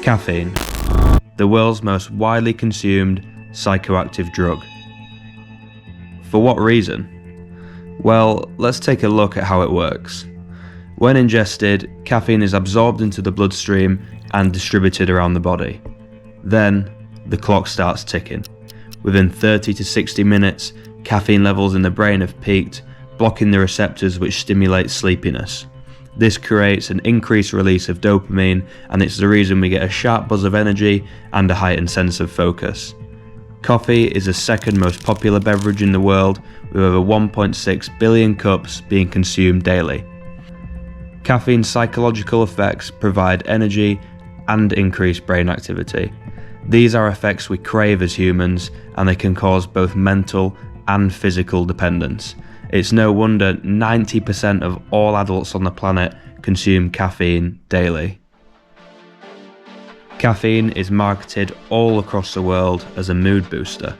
Caffeine, the world's most widely consumed psychoactive drug. For what reason? Well, let's take a look at how it works. When ingested, caffeine is absorbed into the bloodstream and distributed around the body. Then, the clock starts ticking. Within 30 to 60 minutes, caffeine levels in the brain have peaked, blocking the receptors which stimulate sleepiness. This creates an increased release of dopamine, and it's the reason we get a sharp buzz of energy and a heightened sense of focus. Coffee is the second most popular beverage in the world, with over 1.6 billion cups being consumed daily. Caffeine's psychological effects provide energy and increased brain activity. These are effects we crave as humans, and they can cause both mental and physical dependence. It's no wonder 90% of all adults on the planet consume caffeine daily. Caffeine is marketed all across the world as a mood booster.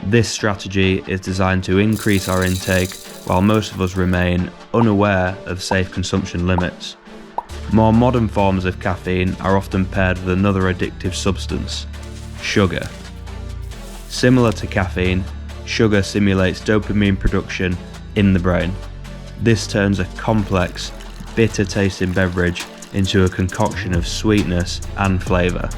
This strategy is designed to increase our intake while most of us remain unaware of safe consumption limits. More modern forms of caffeine are often paired with another addictive substance, sugar. Similar to caffeine, sugar simulates dopamine production in the brain. This turns a complex, bitter-tasting beverage into a concoction of sweetness and flavour.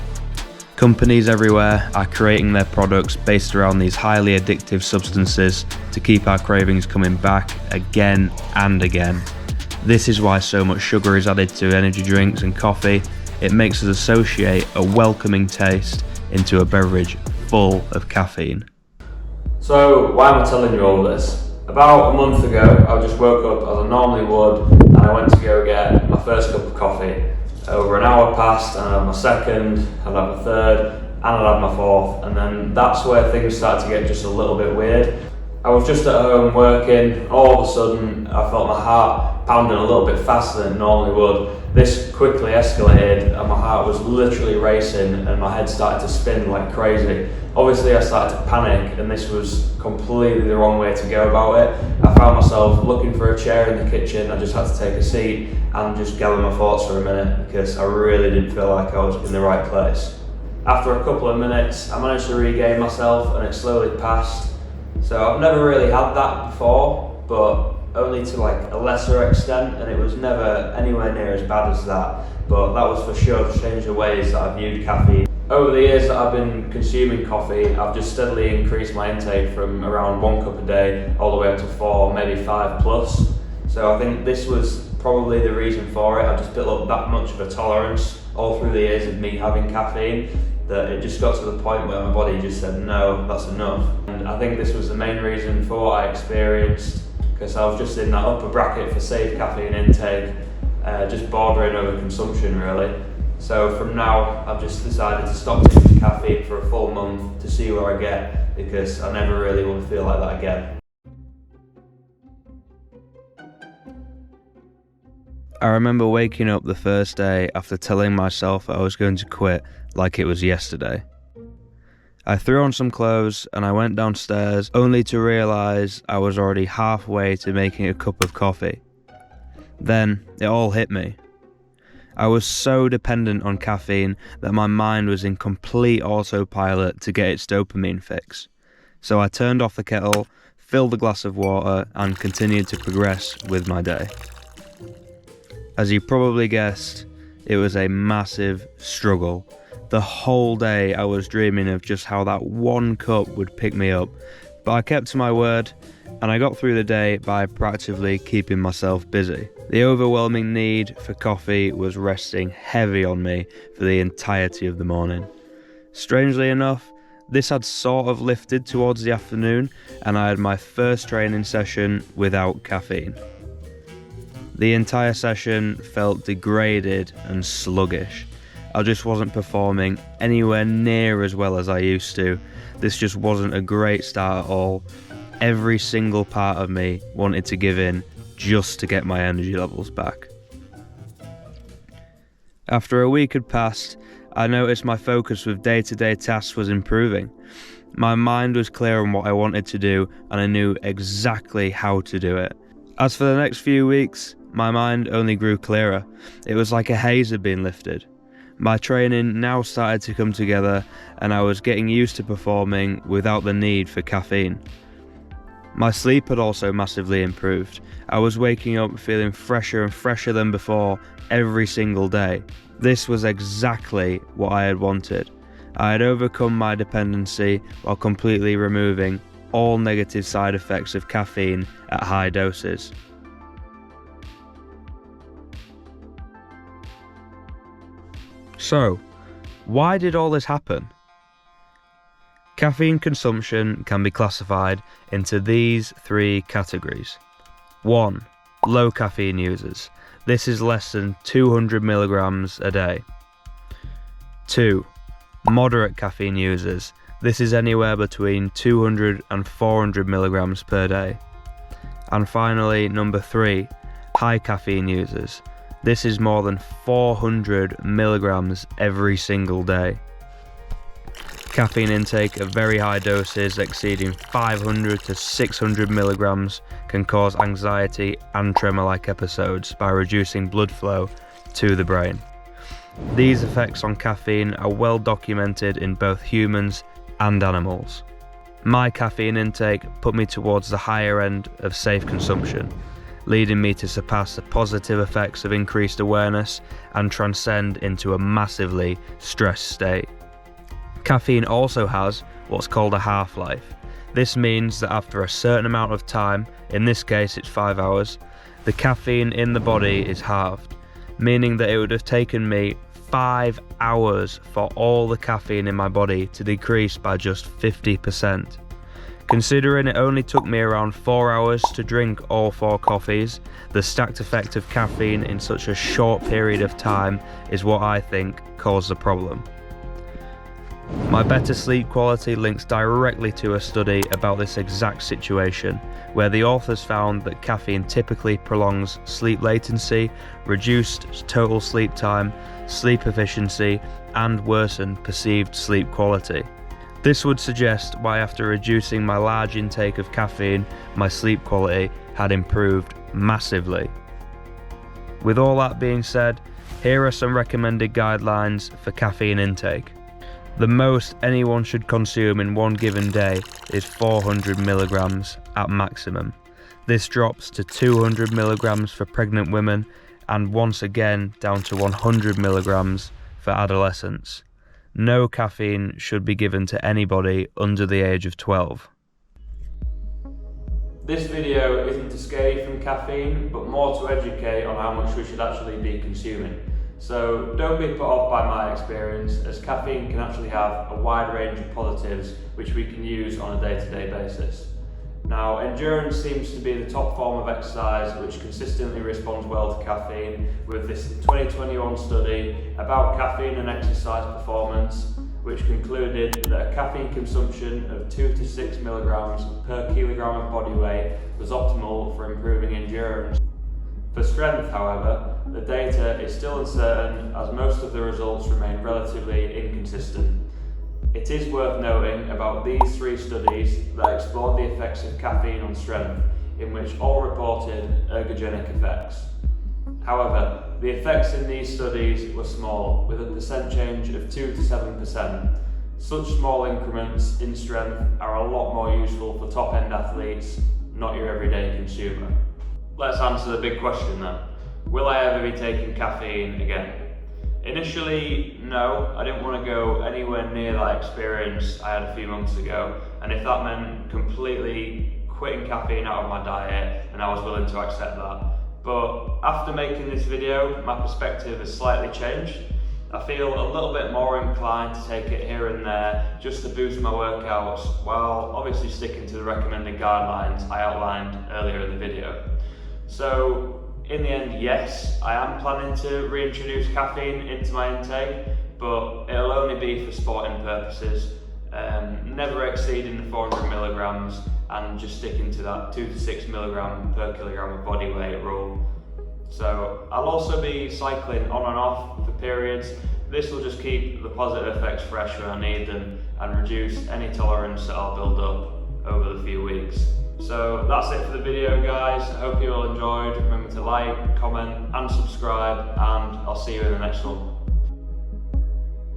Companies everywhere are creating their products based around these highly addictive substances to keep our cravings coming back again and again. This is why so much sugar is added to energy drinks and coffee. It makes us associate a welcoming taste into a beverage full of caffeine. So why am I telling you all this? About a month ago, I just woke up as I normally would, and I went to go get my first cup of coffee. Over an hour passed, and I'd have my second, I'd have my third, and I'd have my fourth, and then that's where things started to get just a little bit weird. I was just at home working, all of a sudden I felt my heart pounding a little bit faster than it normally would. This quickly escalated, and my heart was literally racing, and my head started to spin like crazy. Obviously I started to panic, and this was completely the wrong way to go about it. I found myself looking for a chair in the kitchen. I just had to take a seat and just gather my thoughts for a minute, because I really didn't feel like I was in the right place. After a couple of minutes, I managed to regain myself, and it slowly passed. So I've never really had that before, but only to like a lesser extent, and it was never anywhere near as bad as that. But that was for sure to change the ways that I viewed caffeine. Over the years that I've been consuming coffee, I've just steadily increased my intake from around 1 cup a day all the way up to 4, maybe 5 plus. So I think this was probably the reason for it. I just built up that much of a tolerance all through the years of me having caffeine, that it just got to the point where my body just said, no, that's enough. And I think this was the main reason for what I experienced, because I was just in that upper bracket for safe caffeine intake, just bordering over consumption really. So from now, I've just decided to stop taking caffeine for a full month to see where I get, because I never really want to feel like that again. I remember waking up the first day after telling myself I was going to quit like it was yesterday. I threw on some clothes and I went downstairs, only to realise I was already halfway to making a cup of coffee. Then it all hit me. I was so dependent on caffeine that my mind was in complete autopilot to get its dopamine fix. So I turned off the kettle, filled a glass of water, and continued to progress with my day. As you probably guessed, it was a massive struggle. The whole day I was dreaming of just how that one cup would pick me up, but I kept to my word, and I got through the day by proactively keeping myself busy. The overwhelming need for coffee was resting heavy on me for the entirety of the morning. Strangely enough, this had sort of lifted towards the afternoon, and I had my first training session without caffeine. The entire session felt degraded and sluggish. I just wasn't performing anywhere near as well as I used to. This just wasn't a great start at all. Every single part of me wanted to give in just to get my energy levels back. After a week had passed, I noticed my focus with day-to-day tasks was improving. My mind was clear on what I wanted to do, and I knew exactly how to do it. As for the next few weeks, my mind only grew clearer. It was like a haze had been lifted. My training now started to come together and I was getting used to performing without the need for caffeine. My sleep had also massively improved. I was waking up feeling fresher and fresher than before every single day. This was exactly what I had wanted. I had overcome my dependency while completely removing all negative side effects of caffeine at high doses. So, why did all this happen? Caffeine consumption can be classified into these three categories. 1. Low caffeine users. This is less than 200 milligrams a day. 2. Moderate caffeine users. This is anywhere between 200 and 400 milligrams per day. And finally, number 3. High caffeine users. This is more than 400 milligrams every single day. Caffeine intake at very high doses exceeding 500 to 600 milligrams can cause anxiety and tremor-like episodes by reducing blood flow to the brain. These effects on caffeine are well documented in both humans and animals. My caffeine intake put me towards the higher end of safe consumption, leading me to surpass the positive effects of increased awareness and transcend into a massively stressed state. Caffeine also has what's called a half-life. This means that after a certain amount of time, in this case it's 5 hours, the caffeine in the body is halved, meaning that it would have taken me 5 hours for all the caffeine in my body to decrease by just 50%. Considering it only took me around 4 hours to drink all 4 coffees, the stacked effect of caffeine in such a short period of time is what I think caused the problem. My better sleep quality links directly to a study about this exact situation, where the authors found that caffeine typically prolongs sleep latency, reduced total sleep time, sleep efficiency, and worsened perceived sleep quality. This would suggest why after reducing my large intake of caffeine, my sleep quality had improved massively. With all that being said, here are some recommended guidelines for caffeine intake. The most anyone should consume in one given day is 400 milligrams at maximum. This drops to 200 milligrams for pregnant women and once again down to 100 milligrams for adolescents. No caffeine should be given to anybody under the age of 12. This video isn't to scare you from caffeine, but more to educate on how much we should actually be consuming. So don't be put off by my experience, as caffeine can actually have a wide range of positives which we can use on a day-to-day basis. Now, endurance seems to be the top form of exercise which consistently responds well to caffeine, with this 2021 study about caffeine and exercise performance, which concluded that a caffeine consumption of 2 to 6 milligrams per kilogram of body weight was optimal for improving endurance. For strength, however, the data is still uncertain, as most of the results remain relatively inconsistent. It is worth noting about these 3 studies that explored the effects of caffeine on strength, in which all reported ergogenic effects. However, the effects in these studies were small, with a percent change of 2 to 7%. Such small increments in strength are a lot more useful for top-end athletes, not your everyday consumer. Let's answer the big question then. Will I ever be taking caffeine again? Initially, no. I didn't want to go anywhere near that experience I had a few months ago, and if that meant completely quitting caffeine out of my diet, then I was willing to accept that. But after making this video, my perspective has slightly changed. I feel a little bit more inclined to take it here and there just to boost my workouts, while obviously sticking to the recommended guidelines I outlined earlier in the video. So in the end, yes, I am planning to reintroduce caffeine into my intake, but it'll only be for sporting purposes, never exceeding the 400 milligrams and just sticking to that 2 to 6 milligram per kilogram of body weight rule. So I'll also be cycling on and off for periods. This will just keep the positive effects fresh when I need them and reduce any tolerance that I'll build up over the few weeks. So that's it for the video, guys. I hope you all enjoyed. Remember to like, comment and subscribe, and I'll see you in the next one.